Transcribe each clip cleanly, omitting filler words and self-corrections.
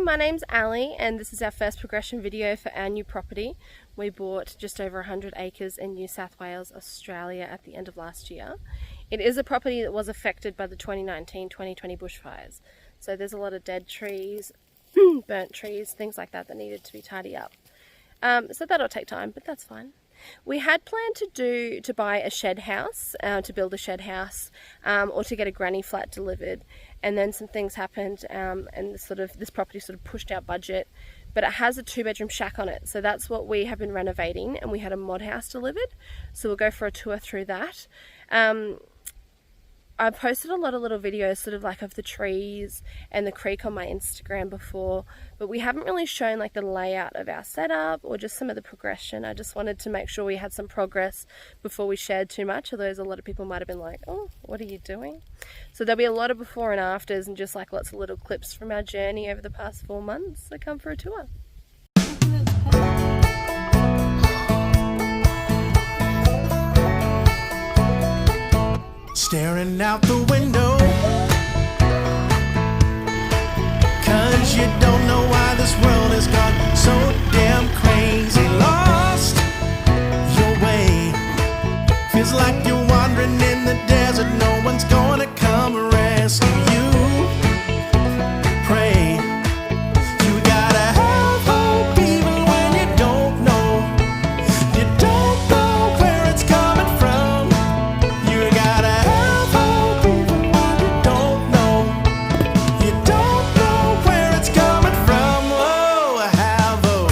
my name's Ali and this is our first progression video for our new property. We bought just over 100 acres in New South Wales, Australia at the end of last year. It is a property that was affected by the 2019-2020 bushfires. So there's a lot of dead trees, burnt trees, things like that that needed to be tidied up. So that'll take time, but that's fine. We had planned to buy a shed house, to build a shed house, or to get a granny flat delivered, and then some things happened, and this property sort of pushed our budget. But it has a 2-bedroom shack on it, so that's what we have been renovating, and we had a mod house delivered, so we'll go for a tour through that. I posted a lot of little videos sort of like of the trees and the creek on my Instagram before, but we haven't really shown like the layout of our setup or just some of the progression. I just wanted to make sure we had some progress before we shared too much, otherwise a lot of people might have been like, oh, what are you doing? So there'll be a lot of before and afters and just like lots of little clips from our journey over the past 4 months. So come for a tour. Staring out the window, 'cause you don't know why this world has gone so damn crazy. Lost your way, feels like you're wandering in the desert. No one's gonna come rescue you. Pray, you gotta have hope even when you don't know. You don't know where it's coming from. You gotta have hope even when you don't know. You don't know where it's coming from. Oh, have hope.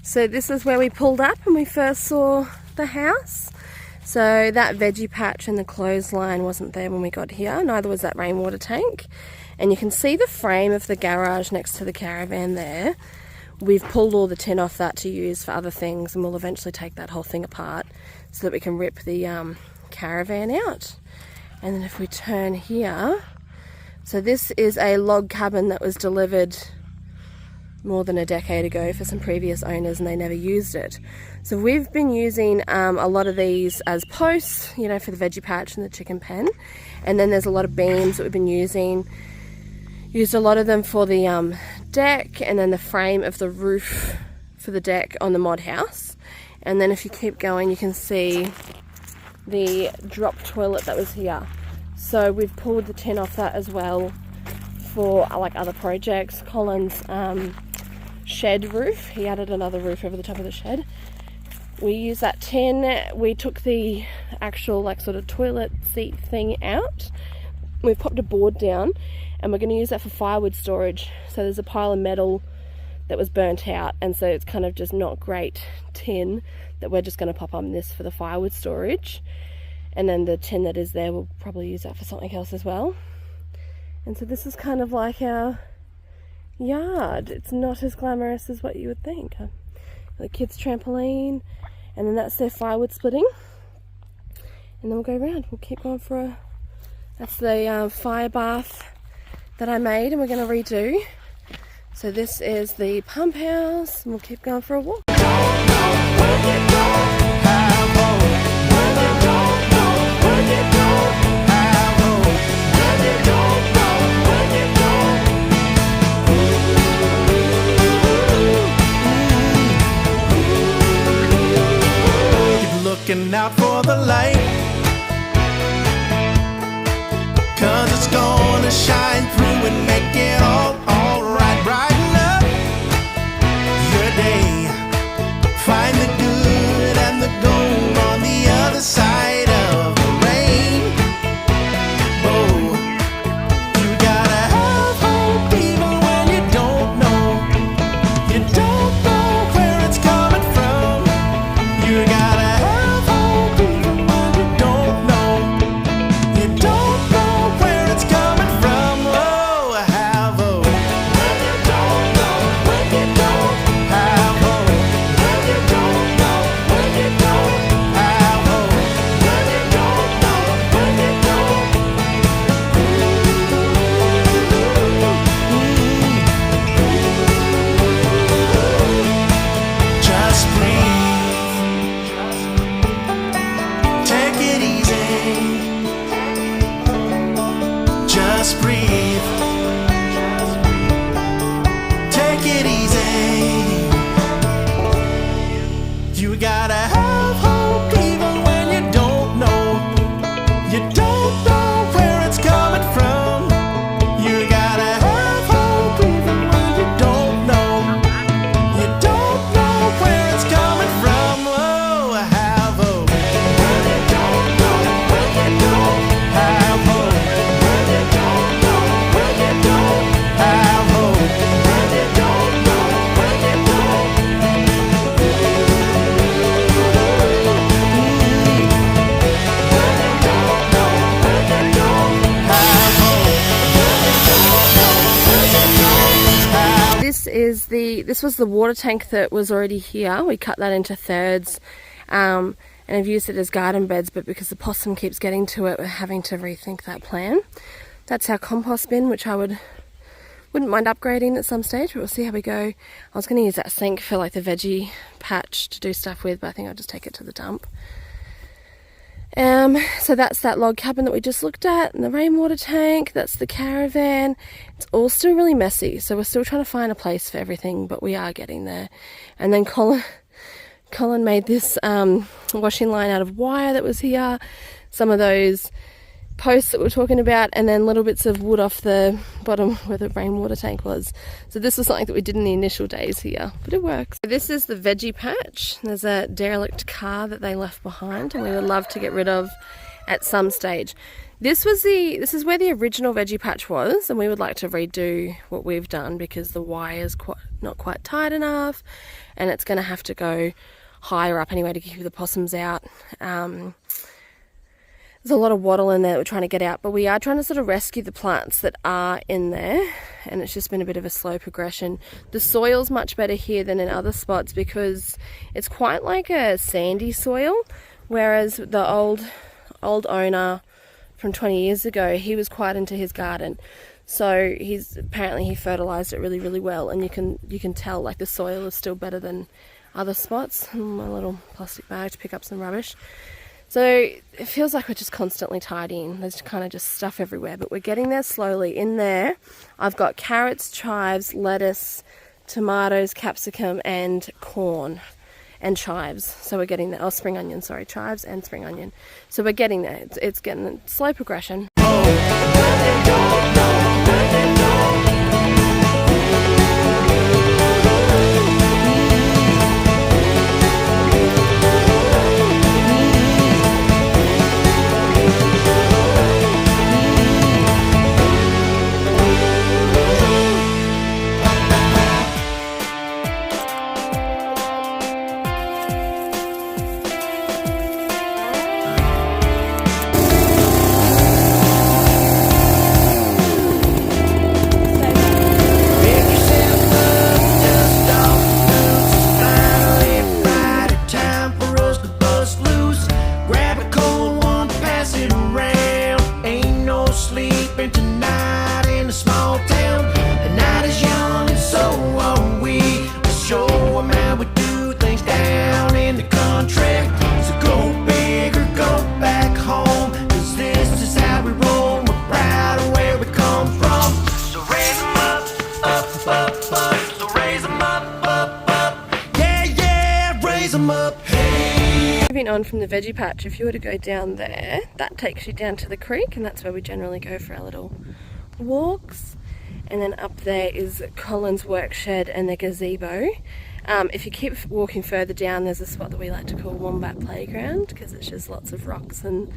So this is where we pulled up and we first saw the house. So that veggie patch and the clothesline wasn't there when we got here, neither was that rainwater tank. And you can see the frame of the garage next to the caravan there. We've pulled all the tin off that to use for other things, and we'll eventually take that whole thing apart so that we can rip the caravan out. And then if we turn here, so this is a log cabin that was delivered more than a decade ago for some previous owners, and they never used it. So we've been using a lot of these as posts, you know, for the veggie patch and the chicken pen. And then there's a lot of beams that we've been using. Used a lot of them for the deck, and then the frame of the roof for the deck on the mod house. And then if you keep going, you can see the drop toilet that was here. So we've pulled the tin off that as well for like other projects. Colin's shed roof, he added another roof over the top of the shed. We use that tin. We took the actual like sort of toilet seat thing out. We've popped a board down and we're going to use that for firewood storage. So there's a pile of metal that was burnt out, and so it's kind of just not great tin that we're just going to pop on this for the firewood storage. And then the tin that is there, we'll probably use that for something else as well. And so this is kind of like our yard. It's not as glamorous as what you would think. The kids' trampoline, and then that's their firewood splitting. And then we'll go around. We'll keep going for a... That's the fire bath that I made and we're going to redo. So this is the pump house, and we'll keep going for a walk. Looking out for the light, 'cause it's gonna shine through and make it all right. Brighten up your day, find the good and the gold on the other side of the rain. Oh, you gotta have hope even when you don't know. You don't know where it's coming from. You gotta have this was the water tank that was already here. We cut that into thirds, and I've used it as garden beds, but because the possum keeps getting to it, we're having to rethink that plan. That's our compost bin, which I wouldn't mind upgrading at some stage, but we'll see how we go. I was going to use that sink for like the veggie patch to do stuff with, but I think I'll just take it to the dump. So that's that log cabin that we just looked at, and the rainwater tank. That's the caravan. It's all still really messy, so we're still trying to find a place for everything, but we are getting there. And then Colin made this washing line out of wire that was here, some of those posts that we're talking about, and then little bits of wood off the bottom where the rainwater tank was. So this was something that we did in the initial days here, but it works. So this is the veggie patch. There's a derelict car that they left behind, and we would love to get rid of at some stage. This is where the original veggie patch was, and we would like to redo what we've done because the wire's not quite tight enough, and it's going to have to go higher up anyway to keep the possums out. There's a lot of wattle in there that we're trying to get out, but we are trying to sort of rescue the plants that are in there, and it's just been a bit of a slow progression. The soil's much better here than in other spots because it's quite like a sandy soil, whereas the old owner from 20 years ago, he was quite into his garden. So he fertilized it really, really well, and you can tell like the soil is still better than other spots. My little plastic bag to pick up some rubbish. So it feels like we're just constantly tidying. There's kind of just stuff everywhere, but we're getting there slowly. In there, I've got carrots, chives, lettuce, tomatoes, capsicum, and corn, and chives. So we're getting there. Oh, spring onion, sorry, chives and spring onion. So we're getting there. It's getting a slow progression. Moving on from the veggie patch, if you were to go down there, that takes you down to the creek, and that's where we generally go for our little walks. And then up there is Colin's work shed and the gazebo. If you keep walking further down, there's a spot that we like to call Wombat Playground, because it's just lots of rocks and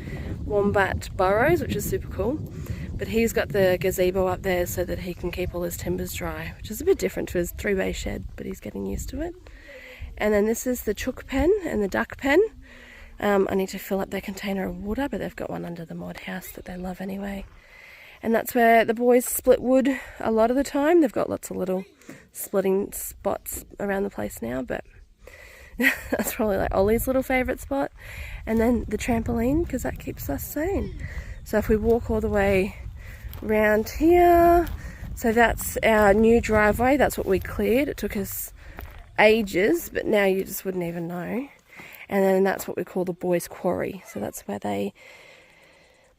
wombat burrows, which is super cool. But he's got the gazebo up there so that he can keep all his timbers dry, which is a bit different to his 3-bay shed, but he's getting used to it. And then this is the chook pen and the duck pen. I need to fill up their container of water, but they've got one under the mod house that they love anyway. And that's where the boys split wood a lot of the time. They've got lots of little splitting spots around the place now, but that's probably like Ollie's little favourite spot. And then the trampoline, because that keeps us sane. So if we walk all the way around here, so that's our new driveway. That's what we cleared. It took us ages, but now you just wouldn't even know. And then that's what we call the boys' quarry. So that's where they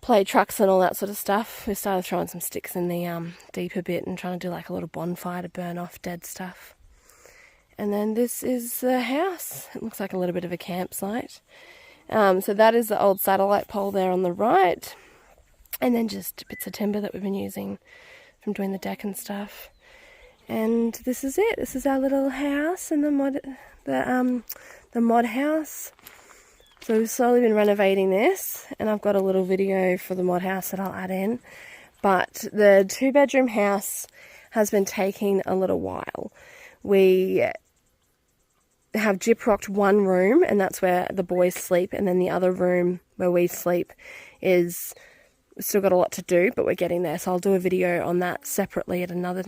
play trucks and all that sort of stuff. We started throwing some sticks in the deeper bit and trying to do like a little bonfire to burn off dead stuff. And then this is the house. It looks like a little bit of a campsite. So that is the old satellite pole there on the right. And then just bits of timber that we've been using from doing the deck and stuff. And this is it. This is our little house and the mod house. So we've slowly been renovating this, and I've got a little video for the mod house that I'll add in. But the 2-bedroom house has been taking a little while. We have gyprocked one room, and that's where the boys sleep, and then the other room where we sleep is we've still got a lot to do, but we're getting there. So I'll do a video on that separately at another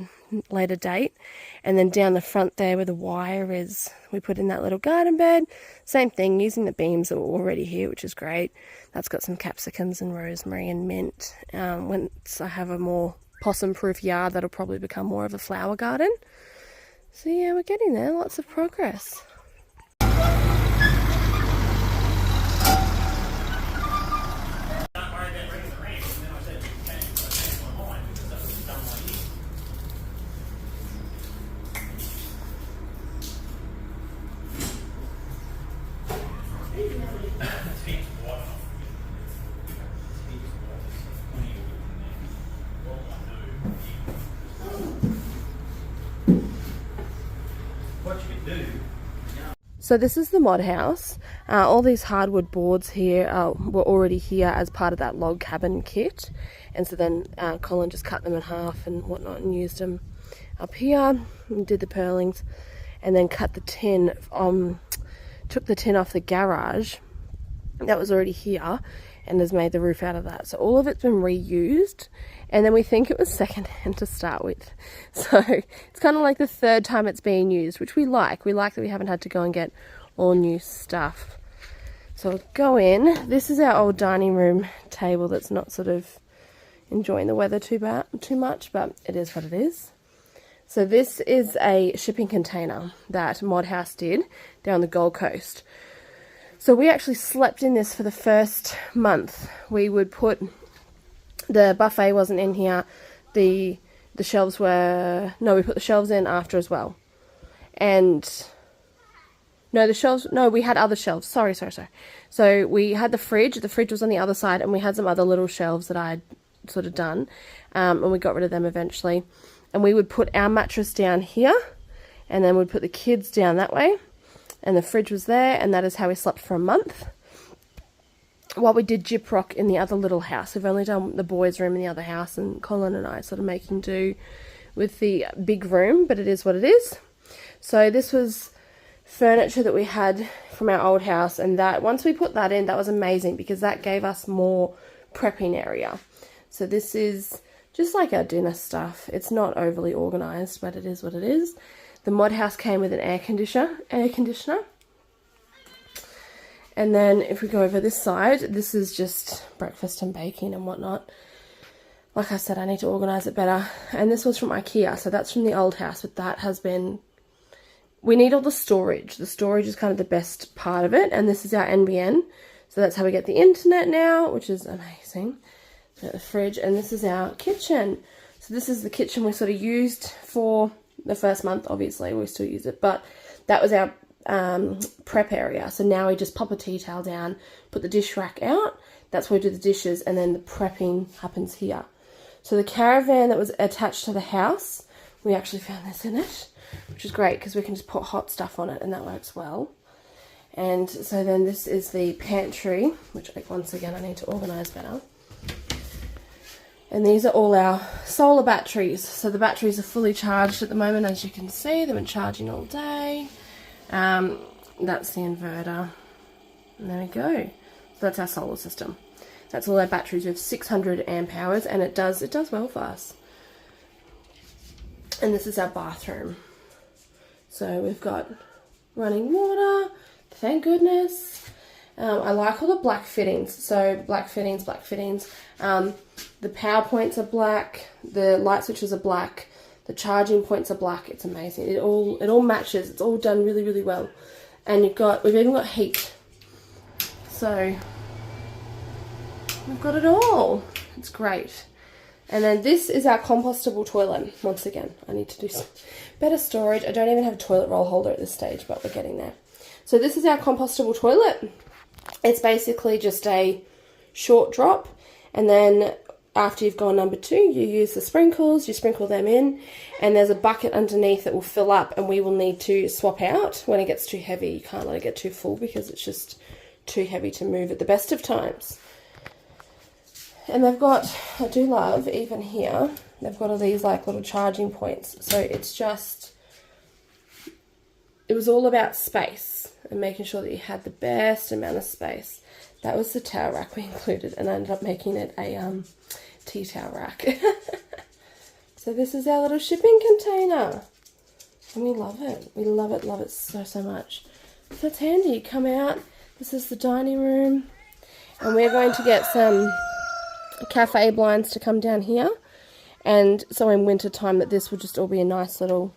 later date. And then down the front there where the wire is, we put in that little garden bed. Same thing, using the beams that were already here, which is great. That's got some capsicums and rosemary and mint. Once I have a more possum-proof yard, that'll probably become more of a flower garden. So yeah, we're getting there, lots of progress. So this is the mod house. All these hardwood boards here were already here as part of that log cabin kit, and so then Colin just cut them in half and whatnot and used them up here and did the purlings, and then cut the tin, took the tin off the garage that was already here and has made the roof out of that. So all of it's been reused, and then we think it was secondhand to start with. So it's kind of like the third time it's being used, which we like. We like that we haven't had to go and get all new stuff. So we'll go in. This is our old dining room table that's not sort of enjoying the weather too much, but it is what it is. So this is a shipping container that Mod House did down the Gold Coast. So we actually slept in this for the first month. We would put, the buffet wasn't in here, the shelves were, no, we put the shelves in after as well. And, no, the shelves, no, we had other shelves, sorry. So we had the fridge was on the other side, and we had some other little shelves that I had sort of done, and we got rid of them eventually. And we would put our mattress down here, and then we'd put the kids down that way. And the fridge was there, and that is how we slept for a month. While we did gyprock in the other little house. We've only done the boys' room in the other house, and Colin and I sort of making do with the big room, but it is what it is. So this was furniture that we had from our old house, and that once we put that in, that was amazing because that gave us more prepping area. So this is just like our dinner stuff. It's not overly organised, but it is what it is. The mod house came with an air conditioner. And then if we go over this side, this is just breakfast and baking and whatnot. Like I said, I need to organise it better. And this was from IKEA, so that's from the old house, but that has been... We need all the storage. The storage is kind of the best part of it, and this is our NBN. So that's how we get the internet now, which is amazing. So the fridge, and this is our kitchen. So this is the kitchen we sort of used for the first month. Obviously we still use it, but that was our prep area. So now we just pop a tea towel down, put the dish rack out, that's where we do the dishes, and then the prepping happens here. So the caravan that was attached to the house, we actually found this in it, which is great because we can just put hot stuff on it, and that works well. And so then this is the pantry, which once again I need to organise better. And these are all our solar batteries. So the batteries are fully charged at the moment, as you can see. They've been charging all day. That's the inverter. And there we go. So that's our solar system. That's all our batteries. We have 600 amp hours, and it does well for us. And this is our bathroom. So we've got running water, thank goodness. I like all the black fittings. So black fittings. The power points are black, the light switches are black, the charging points are black. It's amazing. It all matches. It's all done really, really well. And we've even got heat. So we've got it all. It's great. And then this is our compostable toilet. Once again, I need to do some better storage. I don't even have a toilet roll holder at this stage, but we're getting there. So this is our compostable toilet. It's basically just a short drop, and then after you've gone number 2, you use the sprinkles, you sprinkle them in, and there's a bucket underneath that will fill up, and we will need to swap out when it gets too heavy. You can't let it get too full because it's just too heavy to move at the best of times. And they've got, I do love, even here, they've got all these like little charging points. So it's just, it was all about space and making sure that you had the best amount of space. That was the towel rack we included, and I ended up making it a tea towel rack. So this is our little shipping container. And we love it. We love it so, so much. So it's handy. Come out. This is the dining room. And we're going to get some cafe blinds to come down here. And so in winter time that this will just all be a nice little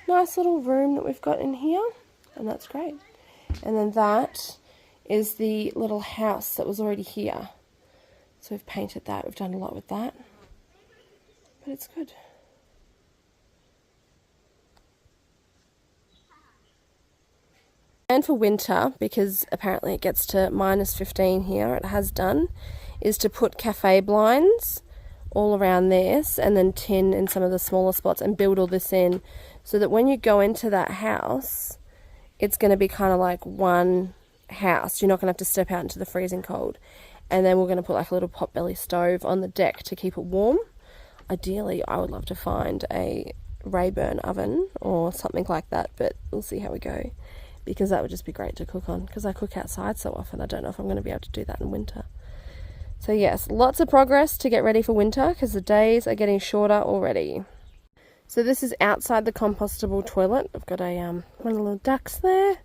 room that we've got in here. And that's great. And then that is the little house that was already here. So we've painted that. We've done a lot with that. But it's good. And for winter, because apparently it gets to -15 here, it has done, is to put cafe blinds all around this and then tin in some of the smaller spots and build all this in so that when you go into that house, it's going to be kind of like one house. You're not going to have to step out into the freezing cold. And then we're going to put like a little potbelly stove on the deck to keep it warm. Ideally, I would love to find a Rayburn oven or something like that, but we'll see how we go. Because that would just be great to cook on. Because I cook outside so often, I don't know if I'm going to be able to do that in winter. So yes, lots of progress to get ready for winter because the days are getting shorter already. So this is outside the compostable toilet. I've got a one of the little ducks there.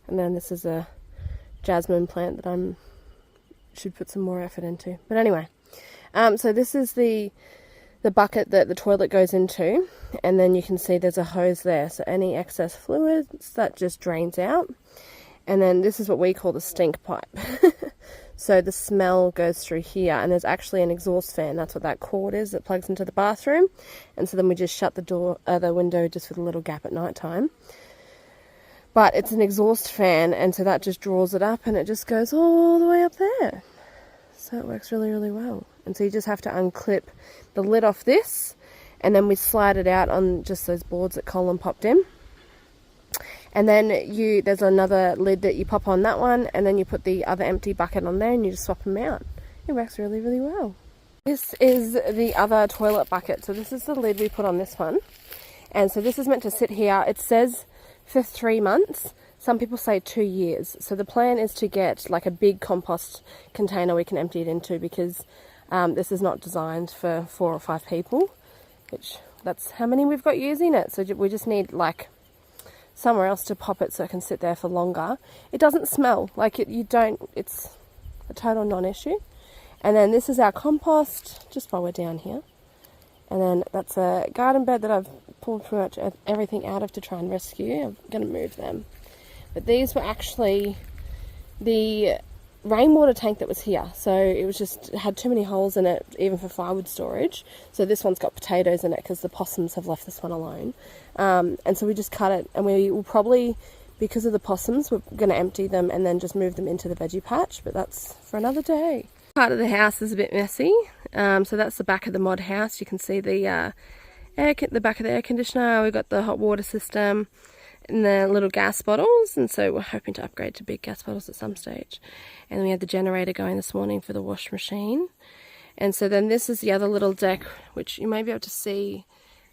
And then this is a jasmine plant that I should put some more effort into. But anyway, so this is the bucket that the toilet goes into, and then you can see there's a hose there, so any excess fluids that just drains out. And then this is what we call the stink pipe. So the smell goes through here, and there's actually an exhaust fan. That's what that cord is that plugs into the bathroom. And so then we just shut the window just with a little gap at night time. But it's an exhaust fan, and so that just draws it up and it just goes all the way up there. So it works really, really well. And so you just have to unclip the lid off this, and then we slide it out on just those boards that Colin popped in. And then there's another lid that you pop on that one, and then you put the other empty bucket on there and you just swap them out. It works really, really well. This is the other toilet bucket. So this is the lid we put on this one. And so this is meant to sit here. It says for 3 months. Some people say 2 years. So the plan is to get like a big compost container we can empty it into, because this is not designed for 4 or 5 people, which that's how many we've got using it. So we just need like somewhere else to pop it so it can sit there for longer. It doesn't smell like it. It's a total non-issue. And then this is our compost, just while we're down here. And then that's a garden bed that I've pulled pretty much everything out of to try and rescue. I'm going to move them. But these were actually the rainwater tank that was here. So it was just had too many holes in it, even for firewood storage. So this one's got potatoes in it because the possums have left this one alone. And so we just cut it, and we will probably, because of the possums, we're going to empty them and then just move them into the veggie patch. But that's for another day. Part of the house is a bit messy. So that's the back of the mod house. You can see the back of the air conditioner. We've got the hot water system and the little gas bottles, and so we're hoping to upgrade to big gas bottles at some stage. And then we had the generator going this morning for the wash machine. And so then this is the other little deck, which you may be able to see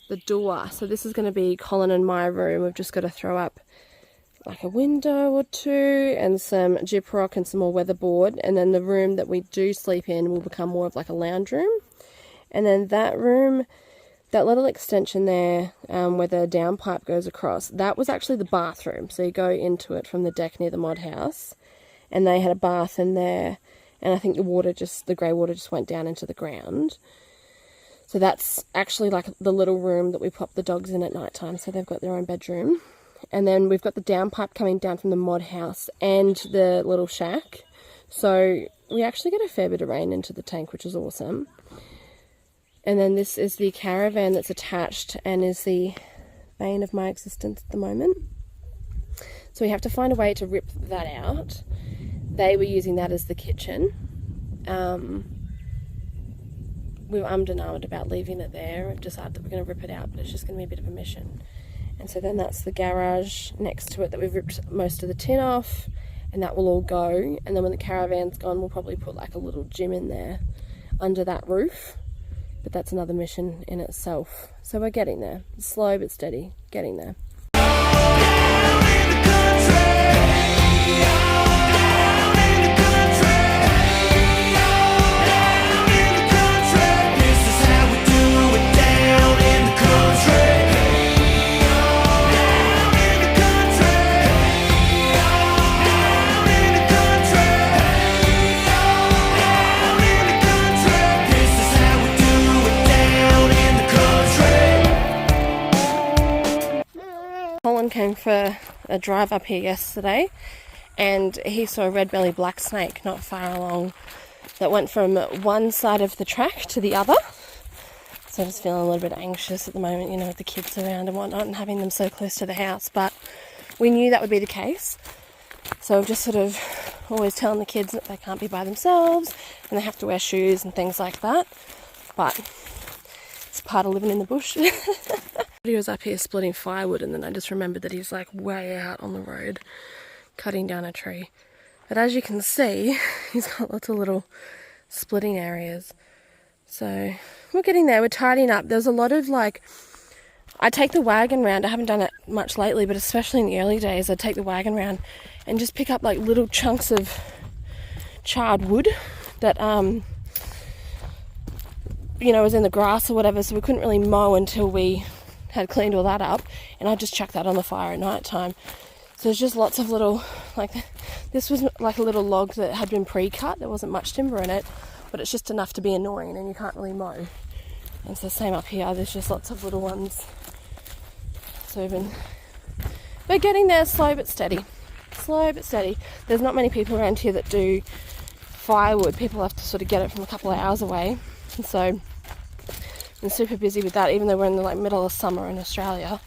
the door. So this is going to be Colin and my room. We've just got to throw up like a window or two and some gyprock and some more weatherboard, and then the room that we do sleep in will become more of like a lounge room. And then that room, that little extension there where the downpipe goes across, that was actually the bathroom. So you go into it from the deck near the mod house, and they had a bath in there, and I think the grey water just went down into the ground. So that's actually like the little room that we pop the dogs in at night time, so they've got their own bedroom. And then we've got the downpipe coming down from the mod house and the little shack. So we actually get a fair bit of rain into the tank, which is awesome. And then this is the caravan that's attached and is the bane of my existence at the moment. So we have to find a way to rip that out. They were using that as the kitchen. We were ummed and ahed about leaving it there. We've decided that we're going to rip it out, but it's just going to be a bit of a mission. And so then that's the garage next to it that we've ripped most of the tin off, and that will all go. And then when the caravan's gone, we'll probably put like a little gym in there under that roof. But that's another mission in itself. So we're getting there. Slow but steady, getting there. Down in the country. husband came for a drive up here yesterday, and he saw a red-bellied black snake not far along that went from one side of the track to the other. So I'm just feeling a little bit anxious at the moment, you know, with the kids around and whatnot and having them so close to the house. But we knew that would be the case. So I'm just sort of always telling the kids that they can't be by themselves and they have to wear shoes and things like that. But it's part of living in the bush. He was up here splitting firewood, and then I just remembered that he's like way out on the road cutting down a tree. But as you can see, he's got lots of little splitting areas. So we're getting there, we're tidying up. There's a lot of like, I take the wagon round. I haven't done it much lately, but especially in the early days, I'd take the wagon round and just pick up like little chunks of charred wood that, you know, was in the grass or whatever, so we couldn't really mow until we had cleaned all that up, and I'd just chuck that on the fire at night time. So there's just lots of little, like, this was like a little log that had been pre-cut. There wasn't much timber in it, but it's just enough to be annoying and you can't really mow. And it's the same up here, there's just lots of little ones. So we're getting there, slow but steady. Slow but steady. There's not many people around here that do firewood. People have to sort of get it from a couple of hours away. And so I'm super busy with that, even though we're in the like middle of summer in Australia.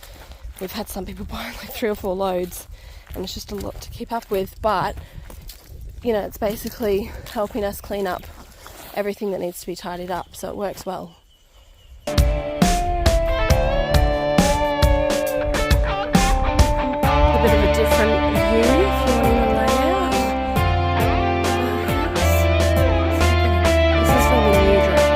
We've had some people buying like 3 or 4 loads, and it's just a lot to keep up with. But, you know, it's basically helping us clean up everything that needs to be tidied up, so it works well. A bit of a different view if you want in the layout. This is from the new driveway.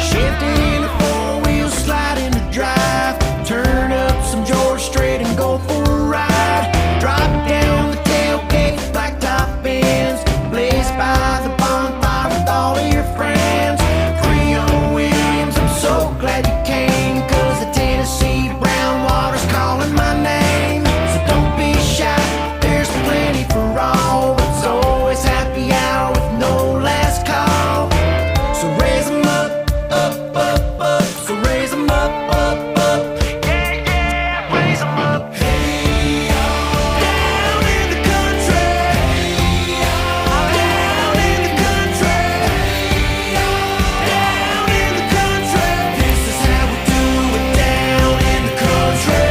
Shifting in a 4-wheel, slide in the drive, turn up some George Strait and go for a ride. Drop down the tailgate, blacktop bins, blaze by the bonfire with all of your friends. Creole Williams, I'm so glad you came, 'cause the Tennessee brown water's calling my name. So don't be shy, there's plenty for all. It's always happy hour with no last call. So raise 'em up, up, up, up. So raise 'em up, up, up. Yeah, yeah, raise 'em up. Hey, down in the country. Down in the country. Down in the country. This is how we do it down in the country.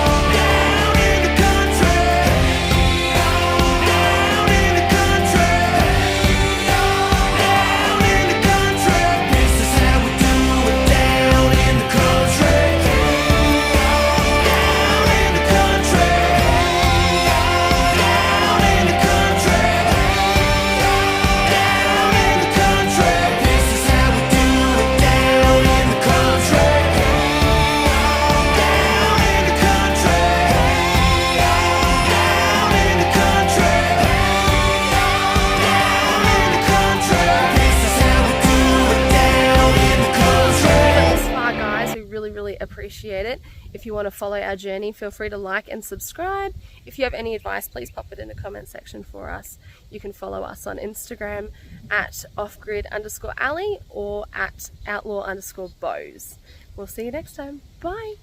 Down in the country. Down in the country. Down in the country. This is how we do it down in the country. Down in the country. Down in the country. Down in the country. This is how we do it down in the country. Down in the country. Down in the country. Down in the country. This is how we do it down in the country. This far, guys, we really appreciate it. If you want to follow our journey, feel free to like and subscribe. If you have any advice, please pop it in the comment section for us. You can follow us on Instagram at offgrid_alley or at outlaw_bows. We'll see you next time. Bye.